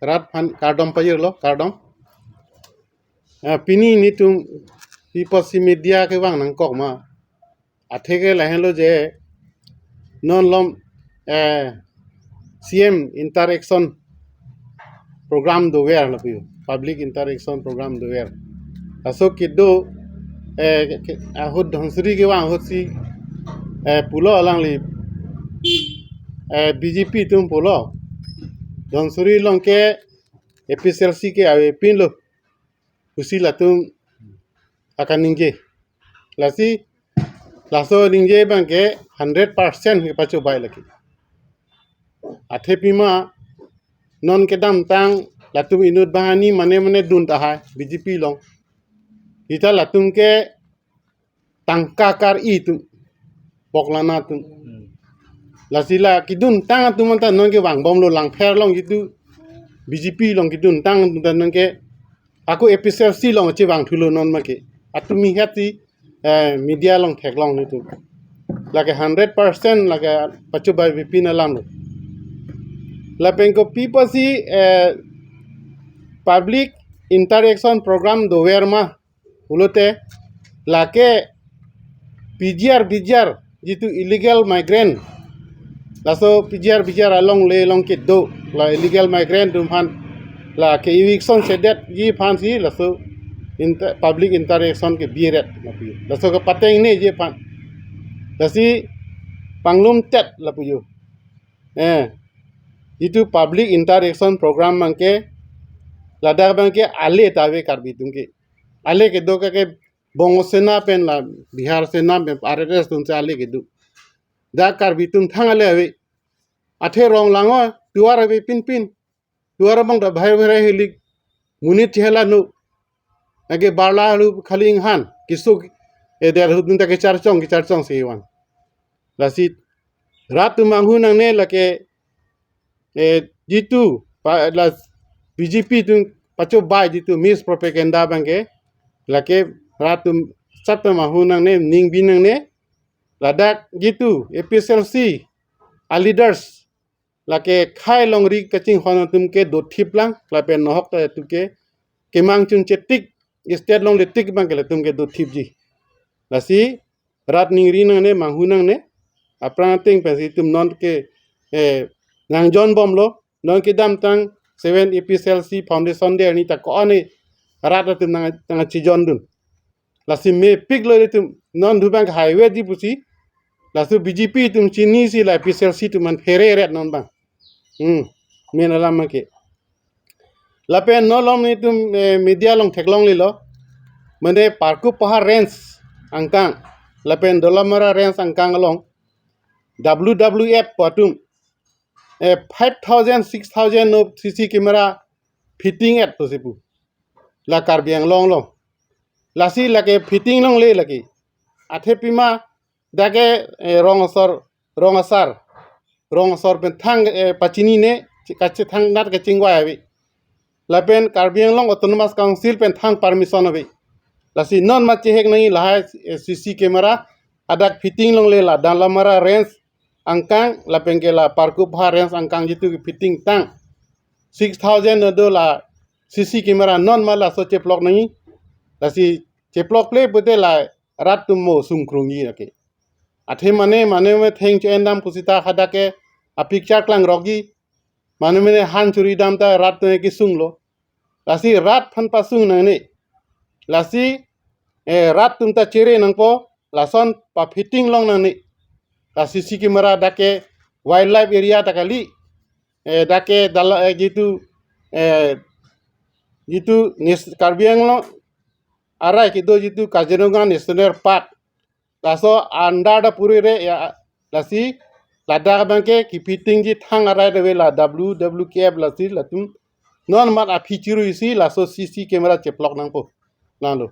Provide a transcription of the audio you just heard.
rat pan kardom payir lo kardom pini ni tum people si media ke wang nang kok ma atheke lahen lo je non lom CM interaction program do wer lo public interaction program do wer aso kido ahud dhansri ke wang hot si pulo alang li BJP tum pulo dhansri long ke FSLC ke ave pin lo usi latum akan ningje laso ningje bang ke 100% ke pacho bai laki athe pima non ke dam tang latum inut bahani mane dun ta BJP long ita latum ke tangka kar i tum poklana tum lasila kidun tang tum ta non ke wang bom lo lang pher long itu BJP long kidun tang ta non ke aku FSLC long che wang thulo non ma ke atumi hati media long thek long ni tu lage 100% lage pachu bai VP na lam la penko people si public interaction program do werma ulote lake PGR jitu illegal migrant laso PGR along le long kit do la illegal migrant dum han la ke eviction sedet ji phan si laso public interaction ke biret laso ke pateng ni je pan lasi panglum tet la puyo itu public interaction program mangke ladar bangke ale tawe karbi tungke ale ke do ke bongo sena pen la bihar sena pen RRS tum se ale ke do da karbi tum thangale ave athe rong lango tuar ave pin tuar bang da bhai helik munit chela no age barla lu khaling han kisuk der hudun ta ke char chong se wan lasi rat manghu nang ne lake jitu la BJP tu pacho bai jitu mis propaganda bangke lake ratum sat manghu nang ne ning binang ne ladak jitu FSLC a leaders lake khai long ri kaching hon tum ke do thiplang la pen nohok ta tu ke kemang chung chetik state long letik bang ke tum ke do thip ji lasi rat ning ri nang ne manghu nang ne apra ting pe tum non ke nang John bom lo non ke dam tang 7 FSLC foundation de ni ta ko ani rat tum nang chi John dun lasi me pig lo tum non du bang highway di pusi lasu BJP tum chini si la FSLC tum man fere ret non bang men alam ke la pen no lom ni tum media long theklong li lo mane parku pahar range angkang la pen dolamara range angkang along WWF patum 5,000 6,000 no CC camera fitting at posibu la karbiang long lasi lake fitting long le laki athe pima dake rong asar pen thang pachini ne kache thang nat ke chingwa abi la pen karbiang long autonomous council pen thang permission abi lasi non ma chehek nai la CC camera adak fitting long le la dalamara range angkang la pengkela parku range angkang jitu fitting tang 6,000 do la CC camera non mala so cheplok nai la si cheplok le pute la rat tumo sungkrungi ake athe mane me theng chen dam kusita khada ke a picture klang rogi mane han churi dam ta rat to ki sunglo la si rat phan pa sung nang ne la si rat tum ta chere nang po la son pa fitting long nang ne CC camera dake wildlife area takali dake dala jitu karbiang lo arai kido jitu Kaziranga National Park laso anda da puri re ya lasi ladak bangke ki fitting ji thang arai de la WWF lasi latum non mat a feature isi laso CC camera cheplok nang po nalo